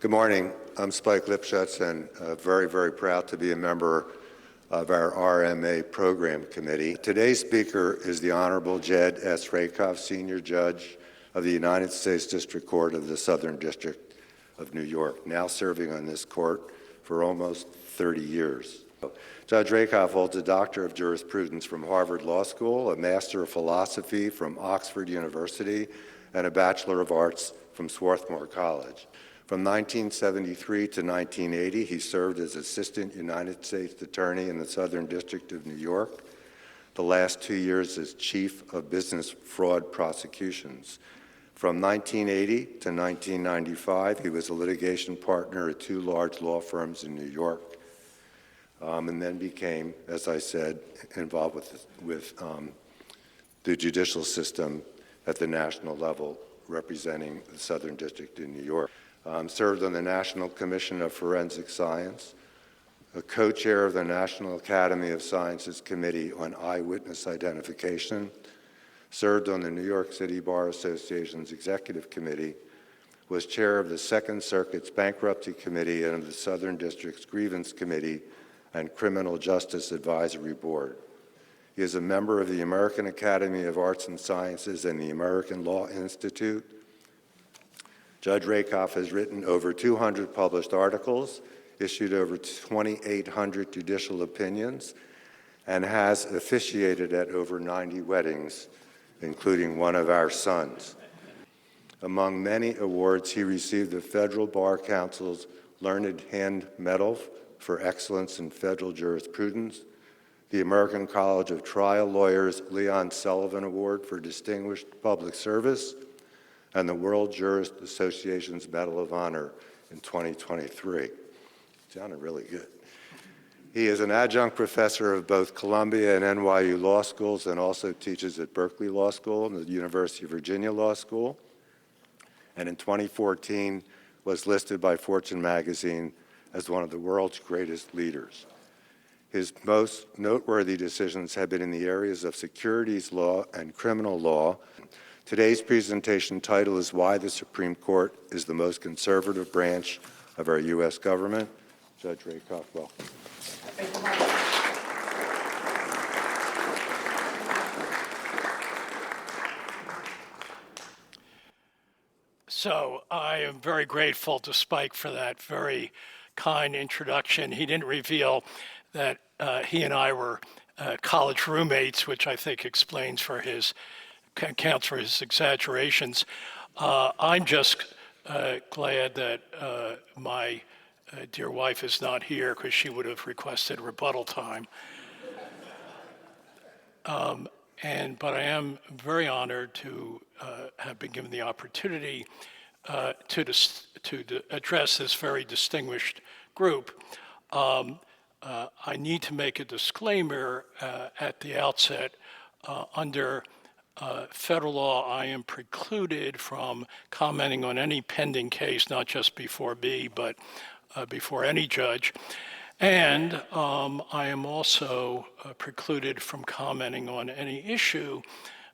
Good morning. I'm Spike Lipschutz, and very, very proud to be a member of our RMA Program Committee. Today's speaker is the Honorable Jed S. Rakoff, Senior Judge of the United States District Court of the Southern District of New York, now serving on this court for almost 30 years. Judge Rakoff holds a Doctor of Jurisprudence from Harvard Law School, a Master of Philosophy from Oxford University, and a Bachelor of Arts from Swarthmore College. From 1973 to 1980, he served as Assistant United States Attorney in the Southern District of New York, the last 2 years as Chief of Business Fraud Prosecutions. From 1980 to 1995, he was a litigation partner at 2 large law firms in New York, and then became, as I said, involved with the judicial system at the national level, representing the Southern District in New York. Served on the National Commission of Forensic Science, a co-chair of the National Academy of Sciences Committee on Eyewitness Identification, served on the New York City Bar Association's Executive Committee, was chair of the Second Circuit's Bankruptcy Committee and of the Southern District's Grievance Committee and Criminal Justice Advisory Board. He is a member of the American Academy of Arts and Sciences and the American Law Institute. Judge Rakoff has written over 200 published articles, issued over 2,800 judicial opinions, and has officiated at over 90 weddings, including one of our sons. Among many awards, he received the Federal Bar Council's Learned Hand Medal for Excellence in Federal Jurisprudence, the American College of Trial Lawyers Leon Sullivan Award for Distinguished Public Service, and the World Jurist Association's Medal of Honor in 2023. Sounded really good. He is an adjunct professor of both Columbia and NYU law schools and also teaches at Berkeley Law School and the University of Virginia Law School. And in 2014 was listed by Fortune magazine as one of the world's greatest leaders. His most noteworthy decisions have been in the areas of securities law and criminal law. Today's presentation title is Why the Supreme Court is the Most Conservative Branch of Our U.S. Government. Judge Rakoff, welcome. So I am very grateful to Spike for that very kind introduction. He didn't reveal that he and I were college roommates, which I think accounts for his exaggerations. I'm just glad that my dear wife is not here because she would have requested rebuttal time. But I am very honored to have been given the opportunity to address this very distinguished group. I need to make a disclaimer at the outset. Under federal law, I am precluded from commenting on any pending case, not just before me, but before any judge. And I am also precluded from commenting on any issue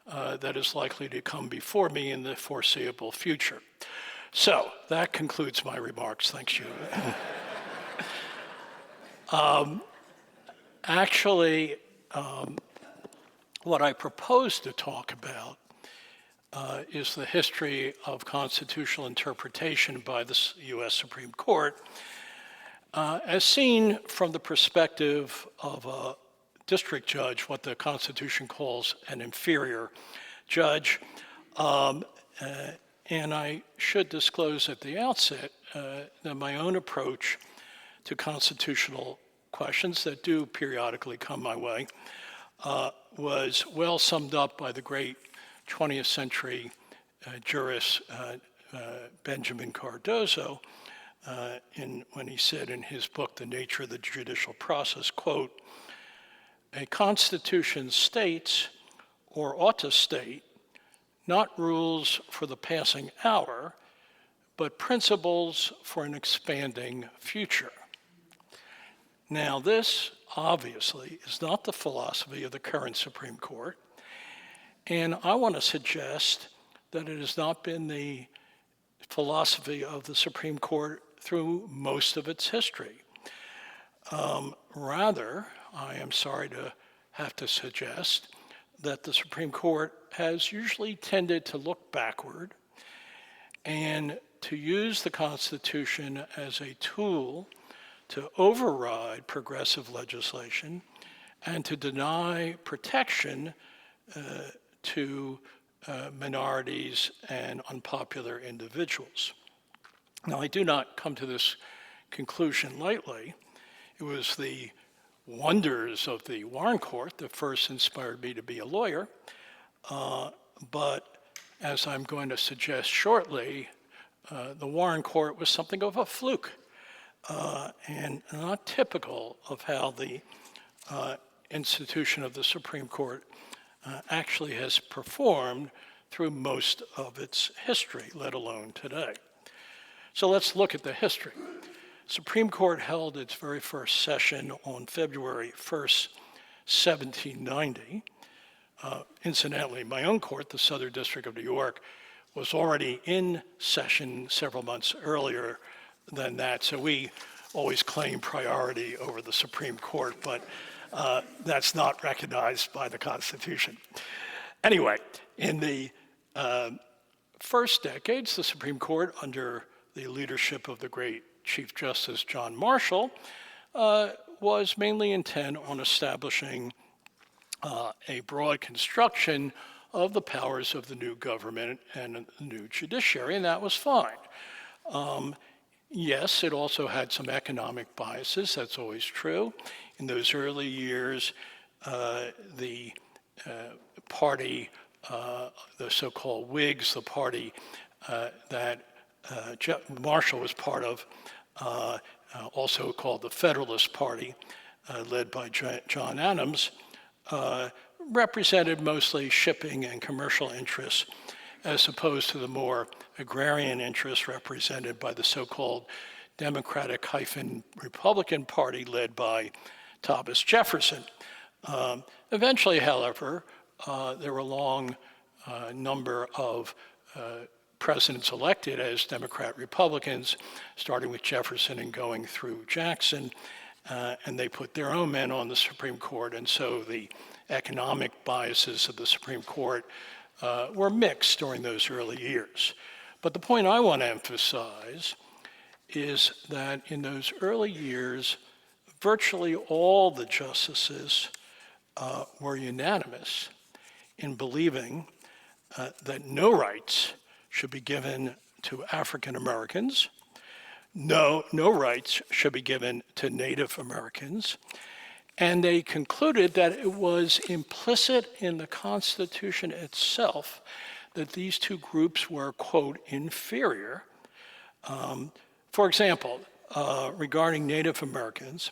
that is likely to come before me in the foreseeable future. So that concludes my remarks. Thank you. Actually, what I propose to talk about is the history of constitutional interpretation by the U.S. Supreme Court, as seen from the perspective of a district judge, what the Constitution calls an inferior judge. And I should disclose at the outset that my own approach to constitutional questions that do periodically come my way was well summed up by the great 20th century jurist Benjamin Cardozo when he said in his book, The Nature of the Judicial Process, quote, "A constitution states, or ought to state, not rules for the passing hour, but principles for an expanding future." Now, this obviously is not the philosophy of the current Supreme Court, and I want to suggest that it has not been the philosophy of the Supreme Court through most of its history. Rather, I am sorry to have to suggest that the Supreme Court has usually tended to look backward and to use the Constitution as a tool to override progressive legislation and to deny protection to minorities and unpopular individuals. Now, I do not come to this conclusion lightly. It was the wonders of the Warren Court that first inspired me to be a lawyer, but as I'm going to suggest shortly, the Warren Court was something of a fluke and not typical of how the institution of the Supreme Court actually has performed through most of its history, let alone today. So let's look at the history. Supreme Court held its very first session on February 1st, 1790. Incidentally, my own court, the Southern District of New York, was already in session several months earlier than that, so we always claim priority over the Supreme Court, but that's not recognized by the Constitution. Anyway, in the first decades, the Supreme Court, under the leadership of the great Chief Justice John Marshall, was mainly intent on establishing a broad construction of the powers of the new government and the new judiciary, and that was fine. Yes, it also had some economic biases, that's always true. In those early years, the party, the so-called Whigs, the party that Marshall was part of, also called the Federalist Party, led by John Adams, represented mostly shipping and commercial interests, as opposed to the more agrarian interests represented by the so-called Democratic-Republican Party led by Thomas Jefferson. Eventually, however, there were a long number of presidents elected as Democrat-Republicans, starting with Jefferson and going through Jackson, and they put their own men on the Supreme Court, and so the economic biases of the Supreme Court were mixed during those early years. But the point I want to emphasize is that in those early years, virtually all the justices were unanimous in believing that no rights should be given to African Americans, no rights should be given to Native Americans, and they concluded that it was implicit in the Constitution itself that these two groups were, quote, inferior. For example, regarding Native Americans,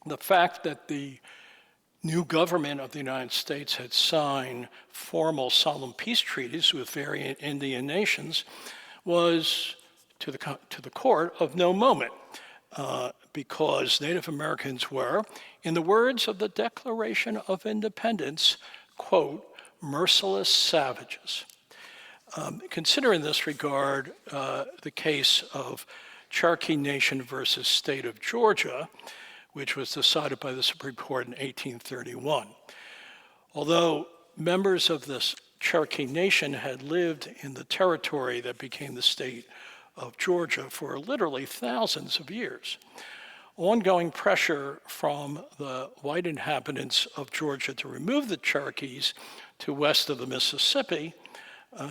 the fact that the new government of the United States had signed formal solemn peace treaties with various Indian nations was, to the court, of no moment, because Native Americans were, in the words of the Declaration of Independence, quote, merciless savages. Consider in this regard the case of Cherokee Nation versus State of Georgia, which was decided by the Supreme Court in 1831. Although members of this Cherokee Nation had lived in the territory that became the state of Georgia for literally thousands of years, ongoing pressure from the white inhabitants of Georgia to remove the Cherokees to west of the Mississippi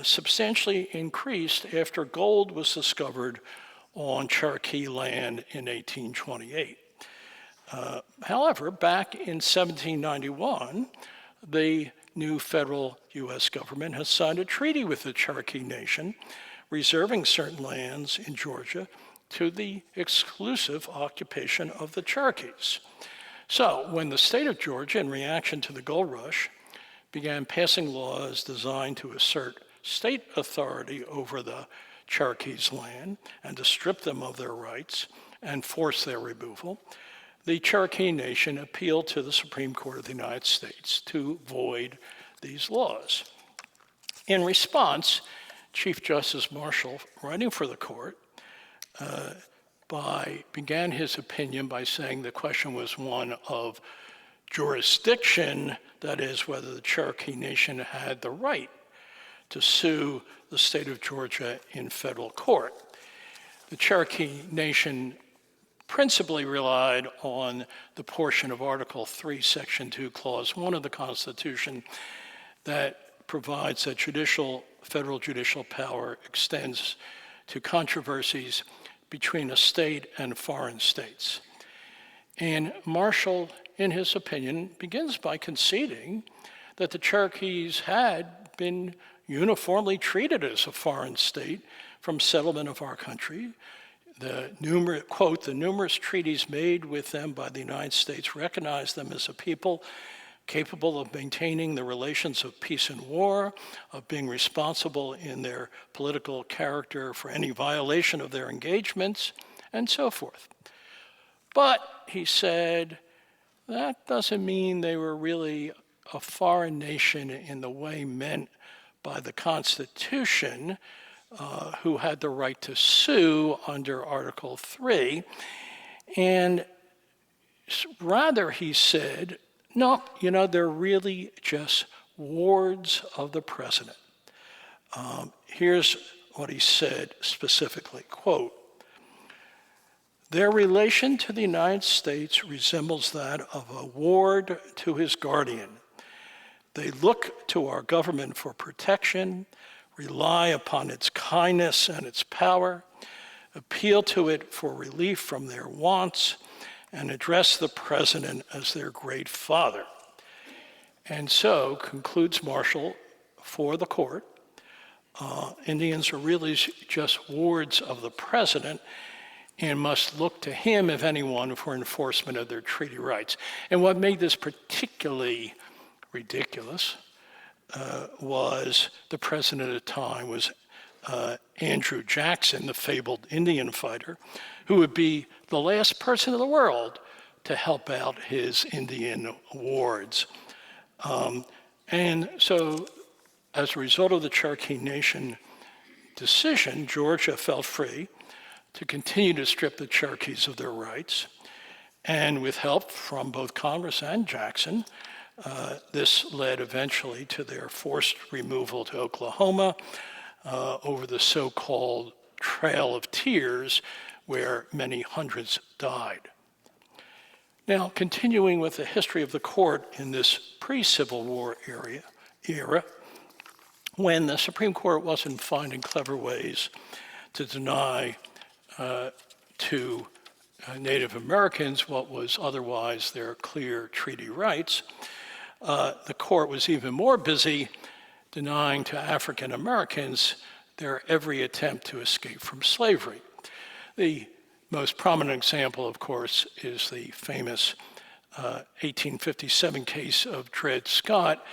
substantially increased after gold was discovered on Cherokee land in 1828. However, back in 1791, the new federal U.S. government has signed a treaty with the Cherokee Nation, reserving certain lands in Georgia to the exclusive occupation of the Cherokees. So when the state of Georgia, in reaction to the gold rush, began passing laws designed to assert state authority over the Cherokees' land and to strip them of their rights and force their removal, the Cherokee Nation appealed to the Supreme Court of the United States to void these laws. In response, Chief Justice Marshall, writing for the court, began his opinion by saying the question was one of jurisdiction, that is, whether the Cherokee Nation had the right to sue the state of Georgia in federal court. The Cherokee Nation principally relied on the portion of Article 3, Section 2, Clause 1 of the Constitution that provides that federal judicial power extends to controversies between a state and foreign states. And Marshall, in his opinion, begins by conceding that the Cherokees had been uniformly treated as a foreign state from settlement of our country. Quote, the numerous treaties made with them by the United States recognize them as a people capable of maintaining the relations of peace and war, of being responsible in their political character for any violation of their engagements, and so forth. But, he said, that doesn't mean they were really a foreign nation in the way meant by the Constitution, who had the right to sue under Article 3. And rather, he said, no, they're really just wards of the president. Here's what he said specifically, quote, their relation to the United States resembles that of a ward to his guardian. They look to our government for protection, rely upon its kindness and its power, appeal to it for relief from their wants, and address the president as their great father. And so, concludes Marshall for the court, Indians are really just wards of the president and must look to him, if anyone, for enforcement of their treaty rights. And what made this particularly ridiculous was the president at the time was Andrew Jackson, the fabled Indian fighter, who would be the last person in the world to help out his Indian wards. And so, as a result of the Cherokee Nation decision, Georgia felt free to continue to strip the Cherokees of their rights. And with help from both Congress and Jackson, this led eventually to their forced removal to Oklahoma over the so-called Trail of Tears, where many hundreds died. Now, continuing with the history of the court in this pre-Civil War era, when the Supreme Court wasn't finding clever ways to deny to Native Americans what was otherwise their clear treaty rights, the court was even more busy denying to African Americans their every attempt to escape from slavery. The most prominent example, of course, is the famous 1857 case of Dred Scott,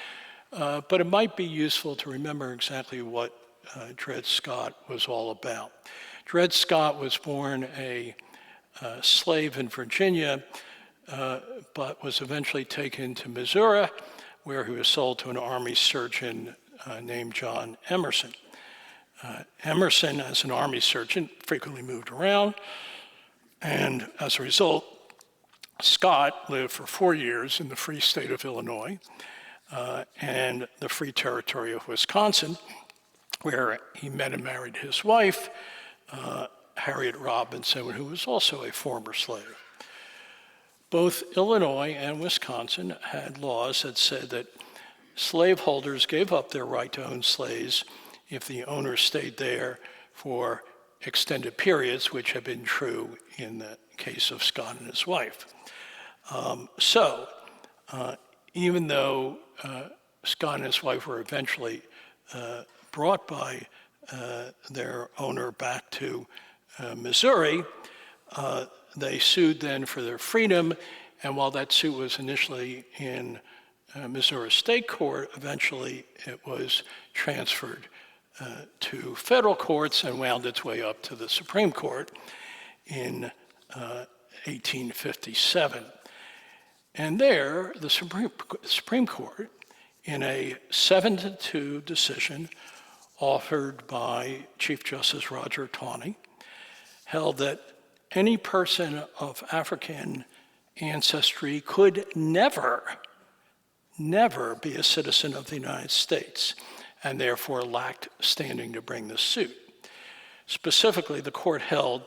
but it might be useful to remember exactly what Dred Scott was all about. Dred Scott was born a slave in Virginia, but was eventually taken to Missouri, where he was sold to an army surgeon named John Emerson. Emerson, as an army surgeon, frequently moved around, and as a result, Scott lived for 4 years in the free state of Illinois and the free territory of Wisconsin, where he met and married his wife, Harriet Robinson, who was also a former slave. Both Illinois and Wisconsin had laws that said that slaveholders gave up their right to own slaves if the owner stayed there for extended periods, which had been true in the case of Scott and his wife. Even though Scott and his wife were eventually brought by their owner back to Missouri, they sued then for their freedom, and while that suit was initially in Missouri State Court, eventually it was transferred to federal courts and wound its way up to the Supreme Court in 1857. And there, the Supreme Court, in a 7-2 decision, authored by Chief Justice Roger Taney, held that any person of African ancestry could never be a citizen of the United States and therefore lacked standing to bring the suit. Specifically, the court held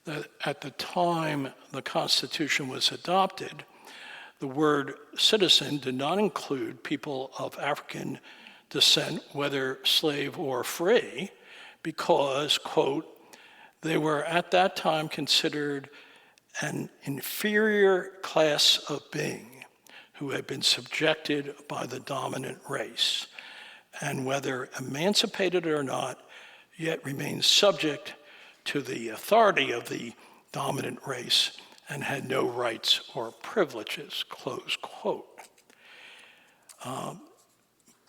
that at the time the Constitution was adopted, the word citizen did not include people of African descent, whether slave or free, because, quote, they were at that time considered an inferior class of being who had been subjected by the dominant race, and whether emancipated or not, yet remained subject to the authority of the dominant race and had no rights or privileges, close quote.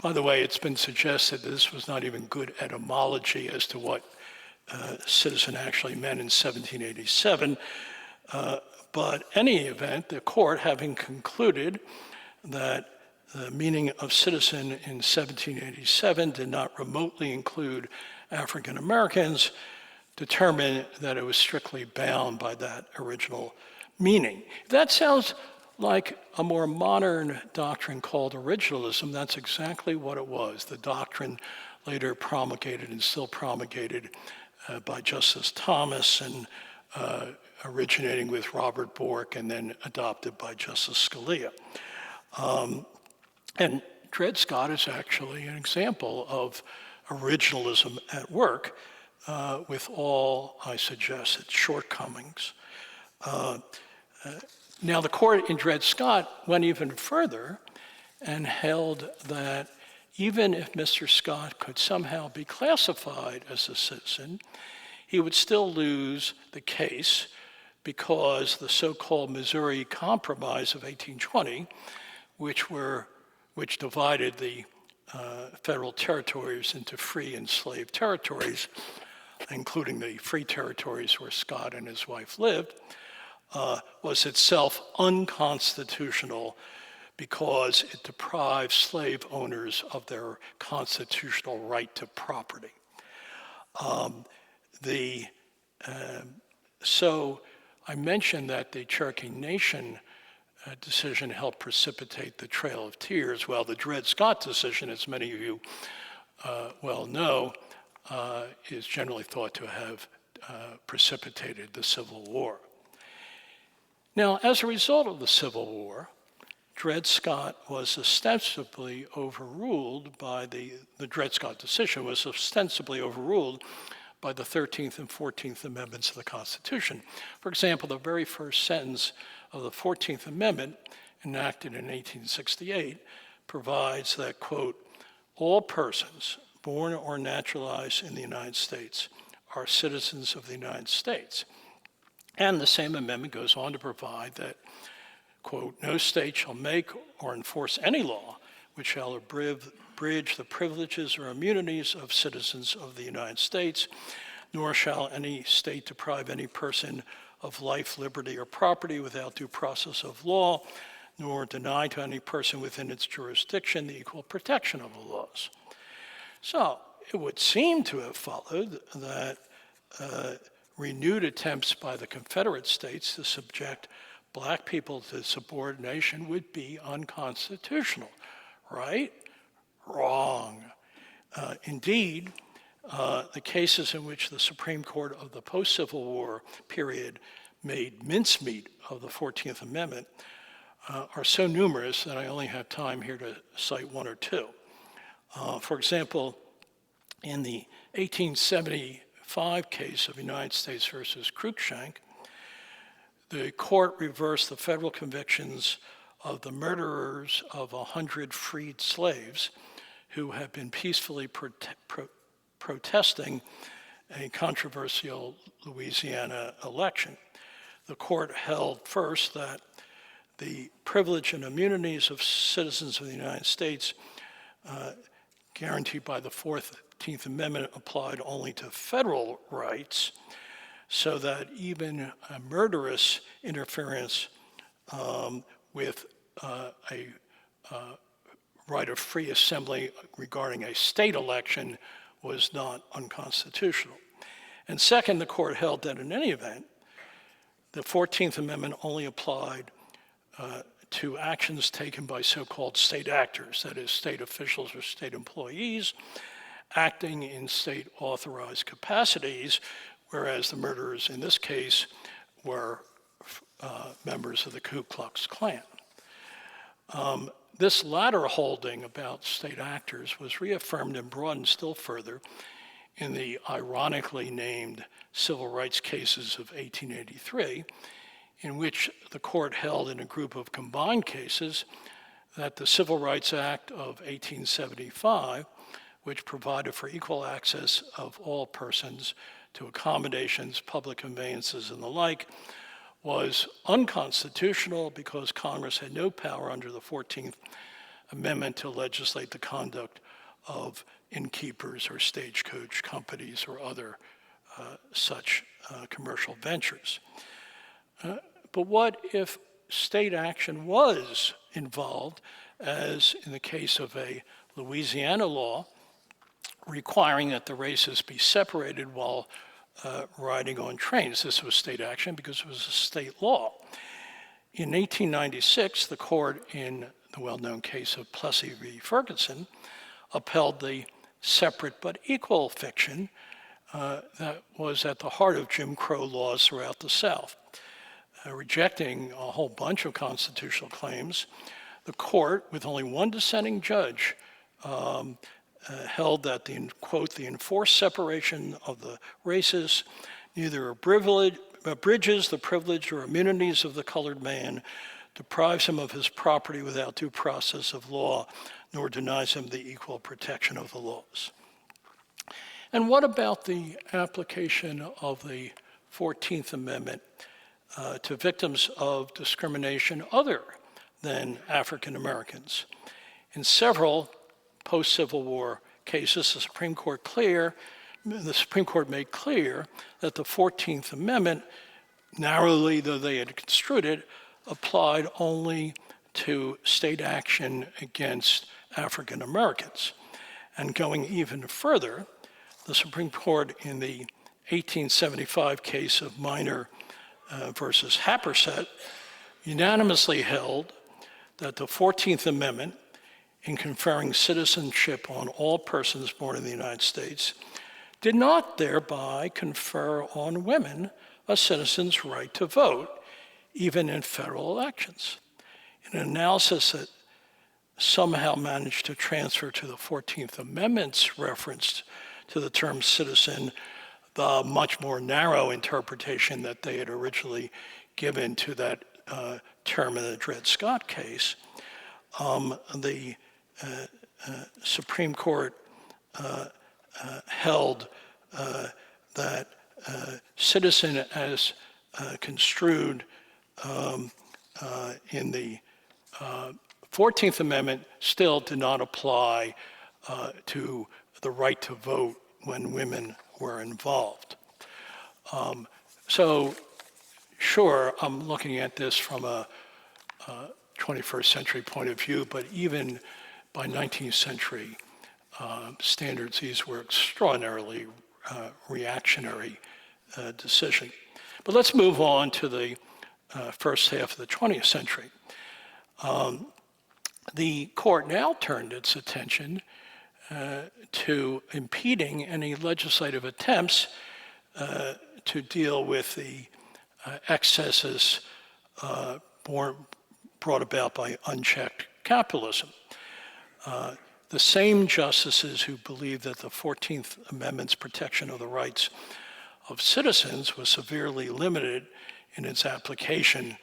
By the way, it's been suggested that this was not even good etymology as to what citizen actually meant in 1787. But any event, the court, having concluded that the meaning of citizen in 1787 did not remotely include African Americans, determined that it was strictly bound by that original meaning. That sounds like a more modern doctrine called originalism. That's exactly what it was. The doctrine later promulgated and still promulgated by Justice Thomas and originating with Robert Bork and then adopted by Justice Scalia. And Dred Scott is actually an example of originalism at work with all, I suggest, its shortcomings. Now, the court in Dred Scott went even further and held that even if Mr. Scott could somehow be classified as a citizen, he would still lose the case because the so-called Missouri Compromise of 1820, which divided the federal territories into free and slave territories, including the free territories where Scott and his wife lived, was itself unconstitutional because it deprived slave owners of their constitutional right to property. So I mentioned that the Cherokee Nation decision helped precipitate the Trail of Tears. Well, the Dred Scott decision, as many of you well know, is generally thought to have precipitated the Civil War. Now, as a result of the Civil War, Dred Scott was ostensibly overruled by the Dred Scott decision was ostensibly overruled by the 13th and 14th Amendments of the Constitution. For example, the very first sentence of the 14th Amendment, enacted in 1868, provides that, quote, all persons born or naturalized in the United States are citizens of the United States. And the same amendment goes on to provide that, quote, no state shall make or enforce any law which shall abridge the privileges or immunities of citizens of the United States, nor shall any state deprive any person of life, liberty, or property without due process of law, nor deny to any person within its jurisdiction the equal protection of the laws. So it would seem to have followed that renewed attempts by the Confederate States to subject black people to subordination would be unconstitutional, right? Wrong. Indeed, the cases in which the Supreme Court of the post-Civil War period made mincemeat of the 14th Amendment are so numerous that I only have time here to cite one or two. For example, in the 1875 case of United States versus Cruikshank, the court reversed the federal convictions of the murderers of 100 freed slaves who had been peacefully protesting a controversial Louisiana election. The court held first that the privilege and immunities of citizens of the United States guaranteed by the 14th Amendment applied only to federal rights, so that even a murderous interference with a right of free assembly regarding a state election was not unconstitutional. And second, the court held that in any event, the 14th Amendment only applied to actions taken by so-called state actors, that is, state officials or state employees acting in state-authorized capacities, whereas the murderers in this case were members of the Ku Klux Klan. This latter holding about state actors was reaffirmed and broadened still further in the ironically named civil rights cases of 1883, in which the court held in a group of combined cases that the Civil Rights Act of 1875, which provided for equal access of all persons to accommodations, public conveyances, and the like, was unconstitutional because Congress had no power under the 14th Amendment to legislate the conduct of innkeepers or stagecoach companies or other such commercial ventures. But what if state action was involved, as in the case of a Louisiana law requiring that the races be separated while riding on trains? This was state action because it was a state law. In 1896, the court, in the well-known case of Plessy v. Ferguson, upheld the separate but equal fiction that was at the heart of Jim Crow laws throughout the South. Rejecting a whole bunch of constitutional claims, the court, with only one dissenting judge, held that quote, the enforced separation of the races neither abridges the privilege or immunities of the colored man, deprives him of his property without due process of law, nor denies him the equal protection of the laws. And what about the application of the 14th Amendment to victims of discrimination other than African Americans? In several post-Civil War cases, the Supreme Court made clear that the 14th Amendment, narrowly though they had construed it, applied only to state action against African Americans. And going even further, the Supreme Court in the 1875 case of Minor versus Happersett unanimously held that the 14th Amendment, in conferring citizenship on all persons born in the United States, did not thereby confer on women a citizen's right to vote, even in federal elections. In an analysis that somehow managed to transfer to the 14th Amendment's reference to the term citizen the much more narrow interpretation that they had originally given to that term in the Dred Scott case, the Supreme Court held that citizen as construed in the 14th Amendment still did not apply to the right to vote when women were involved. So sure, I'm looking at this from a 21st century point of view, but even by 19th century standards, these were extraordinarily reactionary decisions. But let's move on to the first half of the 20th century. The court now turned its attention to impeding any legislative attempts to deal with the excesses brought about by unchecked capitalism. The same justices who believed that the 14th Amendment's protection of the rights of citizens was severely limited in its application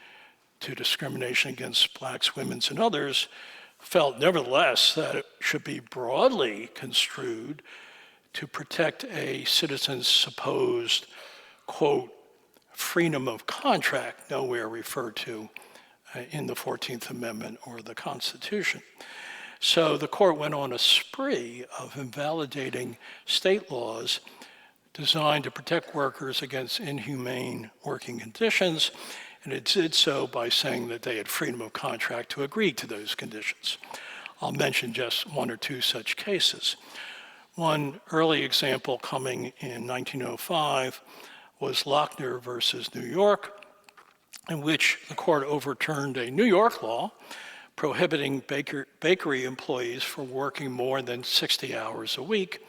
to discrimination against blacks, women, and others, felt nevertheless that it should be broadly construed to protect a citizen's supposed, quote, freedom of contract, nowhere referred to in the 14th Amendment or the Constitution. So the court went on a spree of invalidating state laws designed to protect workers against inhumane working conditions, and it did so by saying that they had freedom of contract to agree to those conditions. I'll mention just one or two such cases. One early example coming in 1905 was Lochner versus New York, in which the court overturned a New York law prohibiting bakery employees from working more than 60 hours a week.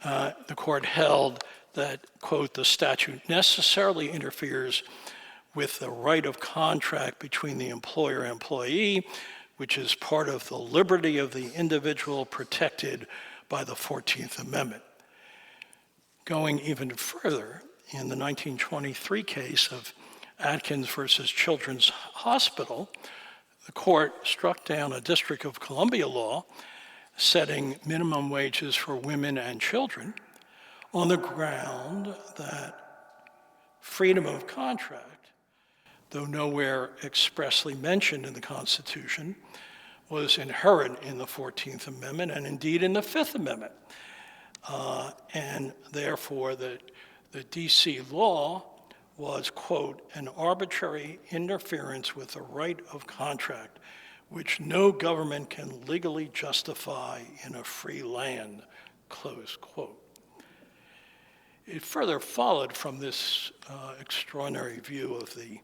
The court held that, quote, the statute necessarily interferes with the right of contract between the employer and employee, which is part of the liberty of the individual protected by the 14th Amendment. Going even further, in the 1923 case of Atkins versus Children's Hospital, the court struck down a District of Columbia law setting minimum wages for women and children on the ground that freedom of contract, though nowhere expressly mentioned in the Constitution, was inherent in the 14th Amendment and indeed in the Fifth Amendment. And therefore, the D.C. law was, quote, an arbitrary interference with the right of contract, which no government can legally justify in a free land, close quote. It further followed from this extraordinary view of the,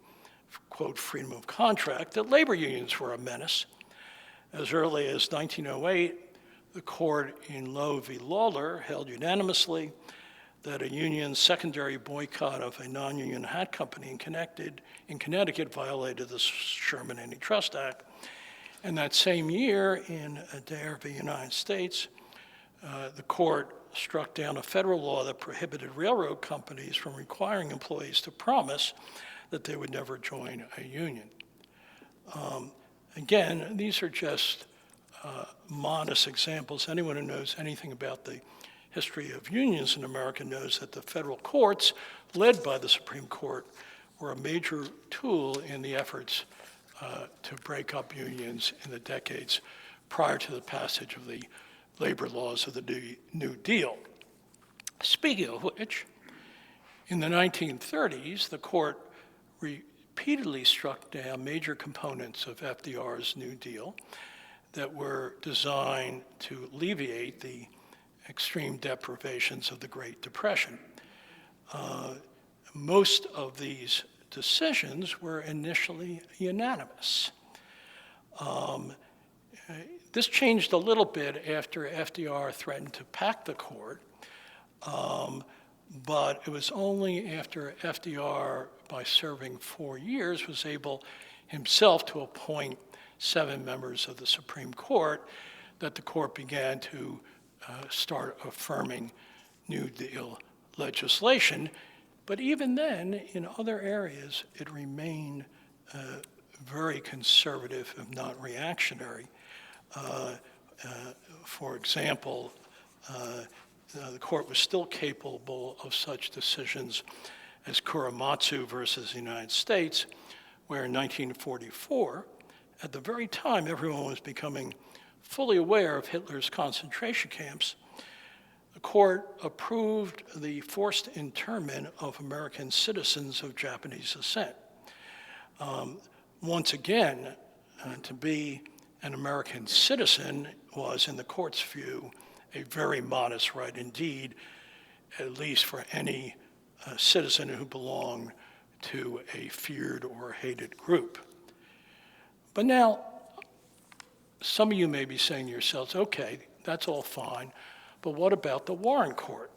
quote, freedom of contract that labor unions were a menace. As early as 1908, the court in Lowe v. Lawler held unanimously that a union's secondary boycott of a non-union hat company in Connecticut violated the Sherman Antitrust Act. And that same year, in Adair v. United States, the court struck down a federal law that prohibited railroad companies from requiring employees to promise that they would never join a union. Again, these are just modest examples. Anyone who knows anything about the history of unions in America knows that the federal courts, led by the Supreme Court, were a major tool in the efforts to break up unions in the decades prior to the passage of the labor laws of the New Deal. Speaking of which, in the 1930s, the court repeatedly struck down major components of FDR's New Deal that were designed to alleviate the extreme deprivations of the Great Depression. Most of these decisions were initially unanimous. This changed a little bit after FDR threatened to pack the court, but it was only after FDR, by serving 4 years, was able himself to appoint 7 members of the Supreme Court that the court began to start affirming New Deal legislation. But even then, in other areas, it remained very conservative, if not reactionary. For example, the court was still capable of such decisions as Kuramatsu versus the United States, where in 1944, at the very time everyone was becoming fully aware of Hitler's concentration camps, the court approved the forced internment of American citizens of Japanese descent. Once again, to be an American citizen was, in the court's view, a very modest right indeed, at least for any citizen who belonged to a feared or hated group. But now, some of you may be saying to yourselves, okay, that's all fine, but what about the Warren Court?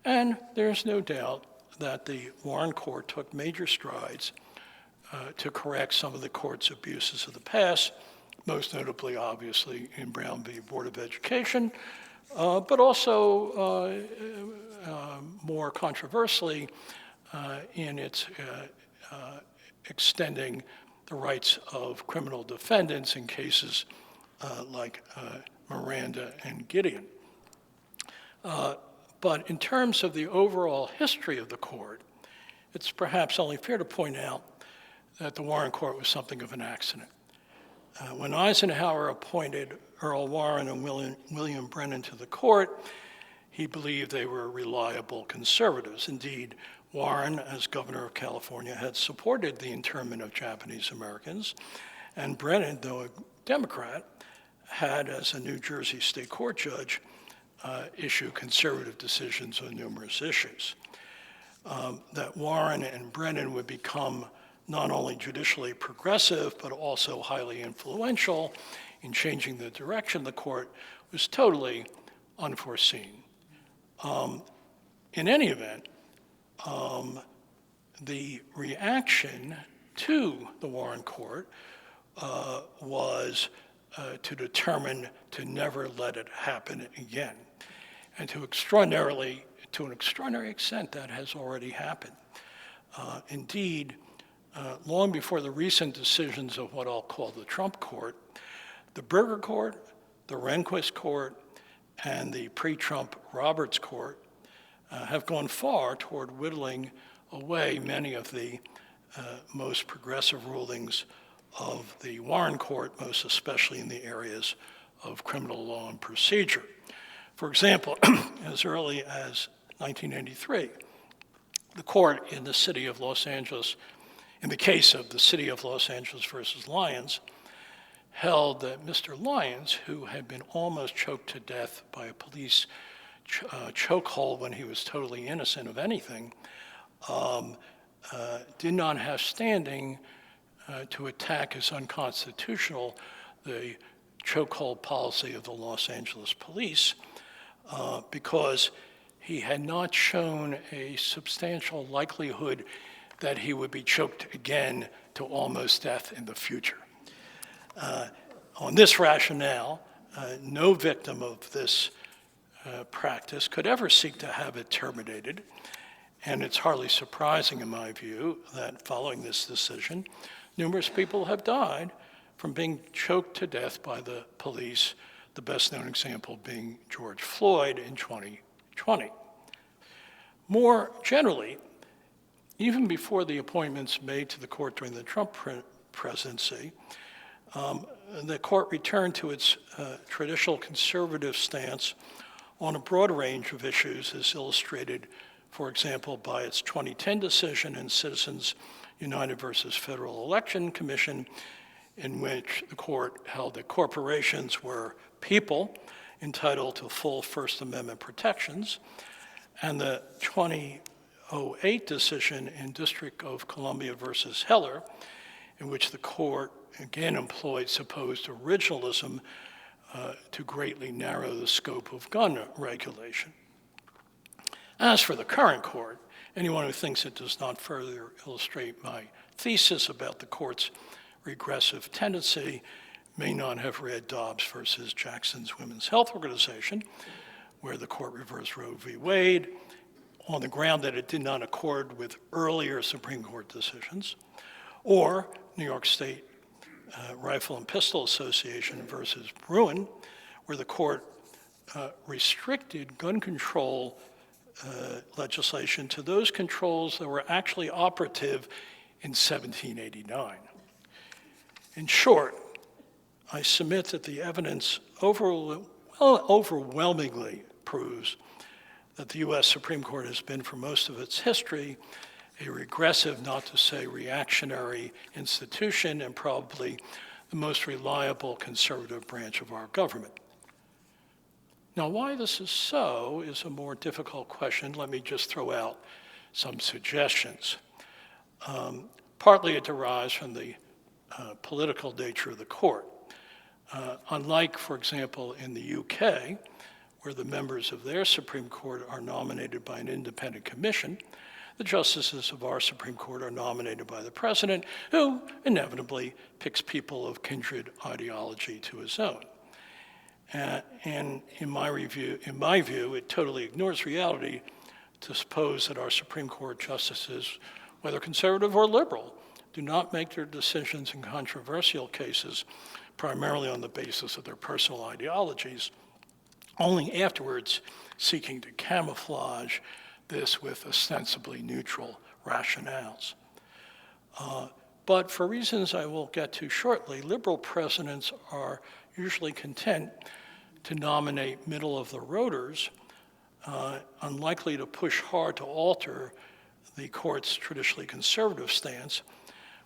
And there's no doubt that the Warren Court took major strides to correct some of the court's abuses of the past, most notably, obviously, in Brown v. Board of Education, but also more controversially in its extending the rights of criminal defendants in cases like Miranda and Gideon. But in terms of the overall history of the court, it's perhaps only fair to point out that the Warren Court was something of an accident. When Eisenhower appointed Earl Warren and William Brennan to the court, he believed they were reliable conservatives. Indeed, Warren, as governor of California, had supported the internment of Japanese Americans, and Brennan, though a Democrat, had, as a New Jersey state court judge, issue conservative decisions on numerous issues. That Warren and Brennan would become not only judicially progressive, but also highly influential in changing the direction of the court was totally unforeseen. In any event, the reaction to the Warren court was to determine to never let it happen again. And to an extraordinary extent, that has already happened. Indeed, long before the recent decisions of what I'll call the Trump court, the Berger court, the Rehnquist court, and the pre-Trump Roberts court have gone far toward whittling away many of the most progressive rulings of the Warren court, most especially in the areas of criminal law and procedure. For example, as early as 1983, the court in the city of Los Angeles, in the case of the city of Los Angeles versus Lyons, held that Mr. Lyons, who had been almost choked to death by a police chokehold when he was totally innocent of anything, did not have standing to attack as unconstitutional the chokehold policy of the Los Angeles police because he had not shown a substantial likelihood that he would be choked again to almost death in the future. On this rationale, no victim of this practice could ever seek to have it terminated, and it's hardly surprising, in my view, that following this decision, numerous people have died from being choked to death by the police, the best-known example being George Floyd in 2020. More generally, even before the appointments made to the court during the Trump presidency, the court returned to its traditional conservative stance on a broad range of issues, as illustrated, for example, by its 2010 decision in Citizens United versus Federal Election Commission, in which the court held that corporations were people entitled to full First Amendment protections, and the 2008 decision in District of Columbia versus Heller, in which the court again employed supposed originalism to greatly narrow the scope of gun regulation. As for the current court, anyone who thinks it does not further illustrate my thesis about the court's regressive tendency may not have read Dobbs versus Jackson's Women's Health Organization, where the court reversed Roe v. Wade on the ground that it did not accord with earlier Supreme Court decisions, or New York State Rifle and Pistol Association versus Bruin, where the court restricted gun control legislation to those controls that were actually operative in 1789. In short, I submit that the evidence overwhelmingly proves that the U.S. Supreme Court has been, for most of its history, a regressive, not to say reactionary institution, and probably the most reliable conservative branch of our government. Now, why this is so is a more difficult question. Let me just throw out some suggestions. Partly it derives from the political nature of the court. Unlike, for example, in the UK, where the members of their Supreme Court are nominated by an independent commission, the justices of our Supreme Court are nominated by the president, who inevitably picks people of kindred ideology to his own. And in my view, it totally ignores reality to suppose that our Supreme Court justices, whether conservative or liberal, do not make their decisions in controversial cases primarily on the basis of their personal ideologies, only afterwards seeking to camouflage this with ostensibly neutral rationales. But for reasons I will get to shortly, liberal presidents are usually content to nominate middle-of-the-roaders, unlikely to push hard to alter the court's traditionally conservative stance,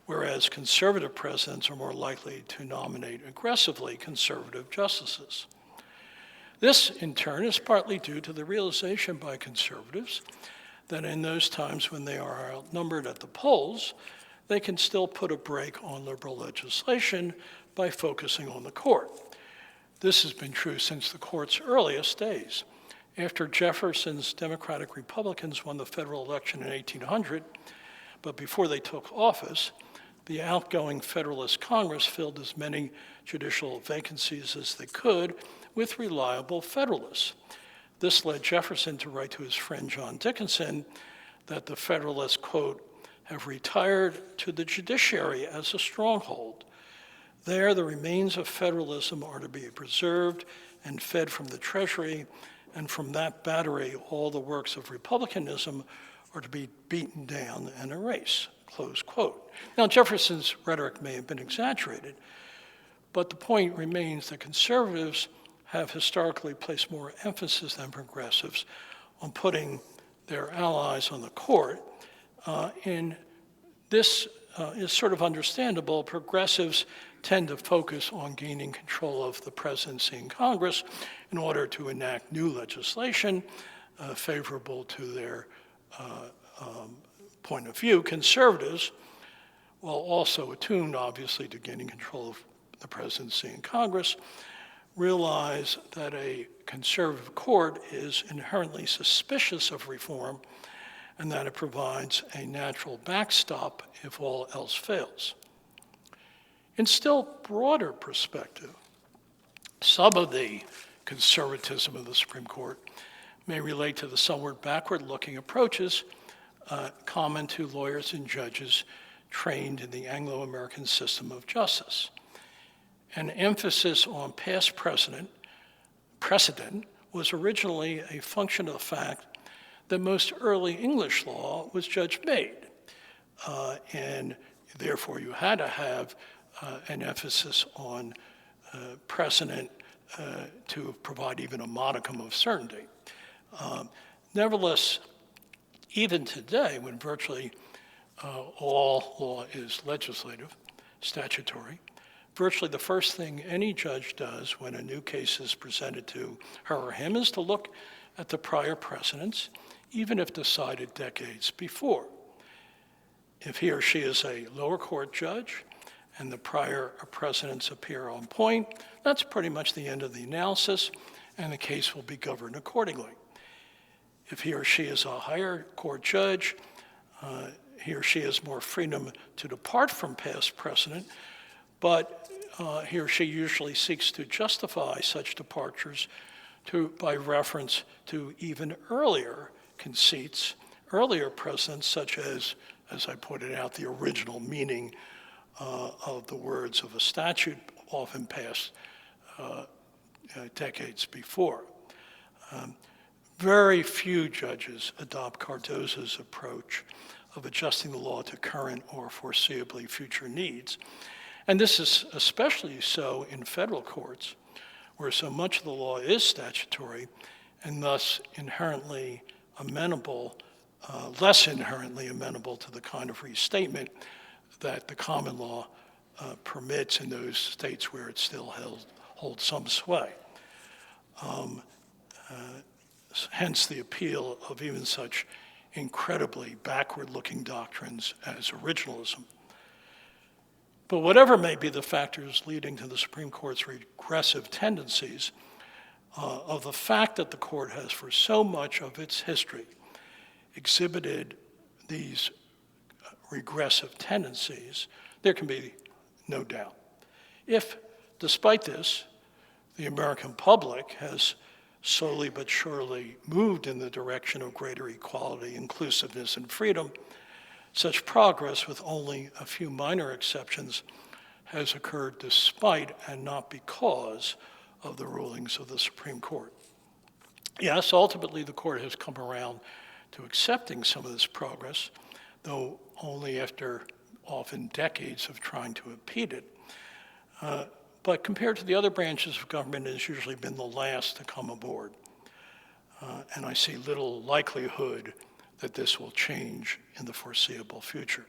whereas conservative presidents are more likely to nominate aggressively conservative justices. This, in turn, is partly due to the realization by conservatives that in those times when they are outnumbered at the polls, they can still put a brake on liberal legislation by focusing on the court. This has been true since the court's earliest days. After Jefferson's Democratic Republicans won the federal election in 1800, but before they took office, the outgoing Federalist Congress filled as many judicial vacancies as they could with reliable Federalists. This led Jefferson to write to his friend John Dickinson that the Federalists, quote, have retired to the judiciary as a stronghold. There, the remains of federalism are to be preserved and fed from the treasury, and from that battery, all the works of republicanism are to be beaten down and erased, close quote. Now, Jefferson's rhetoric may have been exaggerated, but the point remains that conservatives have historically placed more emphasis than progressives on putting their allies on the court. And this is sort of understandable. Progressives tend to focus on gaining control of the presidency and Congress in order to enact new legislation favorable to their point of view. Conservatives, while also attuned, obviously, to gaining control of the presidency and Congress, realize that a conservative court is inherently suspicious of reform and that it provides a natural backstop if all else fails. In still broader perspective, some of the conservatism of the Supreme Court may relate to the somewhat backward-looking approaches common to lawyers and judges trained in the Anglo-American system of justice. An emphasis on past precedent was originally a function of the fact that most early English law was judge-made, and therefore you had to have an emphasis on precedent to provide even a modicum of certainty. Nevertheless, even today, when virtually all law is legislative, statutory, virtually the first thing any judge does when a new case is presented to her or him is to look at the prior precedents, even if decided decades before. If he or she is a lower court judge and the prior precedents appear on point, that's pretty much the end of the analysis, and the case will be governed accordingly. If he or she is a higher court judge, he or she has more freedom to depart from past precedent, but he or she usually seeks to justify such departures by reference to even earlier conceits, earlier precedents, such as I pointed out, the original meaning of the words of a statute, often passed decades before. Very few judges adopt Cardozo's approach of adjusting the law to current or foreseeably future needs. And this is especially so in federal courts, where so much of the law is statutory and thus inherently amenable, less inherently amenable to the kind of restatement that the common law permits in those states where it still holds some sway. Hence the appeal of even such incredibly backward-looking doctrines as originalism. But whatever may be the factors leading to the Supreme Court's regressive tendencies, of the fact that the court has for so much of its history exhibited these regressive tendencies, there can be no doubt. If, despite this, the American public has slowly but surely moved in the direction of greater equality, inclusiveness, and freedom, such progress, with only a few minor exceptions, has occurred despite and not because of the rulings of the Supreme Court. Yes, ultimately the court has come around to accepting some of this progress, though only after often decades of trying to impede it. But compared to the other branches of government, it has usually been the last to come aboard. And I see little likelihood that this will change in the foreseeable future.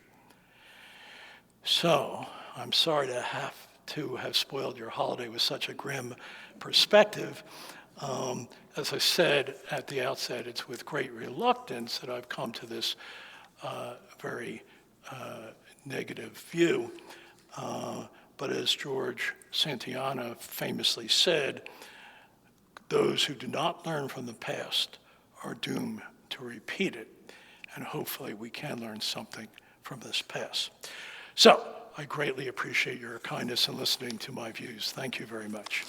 So, I'm sorry to have spoiled your holiday with such a grim perspective, As I said at the outset, it's with great reluctance that I've come to this very negative view. But as George Santayana famously said, those who do not learn from the past are doomed to repeat it. And hopefully we can learn something from this past. So I greatly appreciate your kindness in listening to my views. Thank you very much.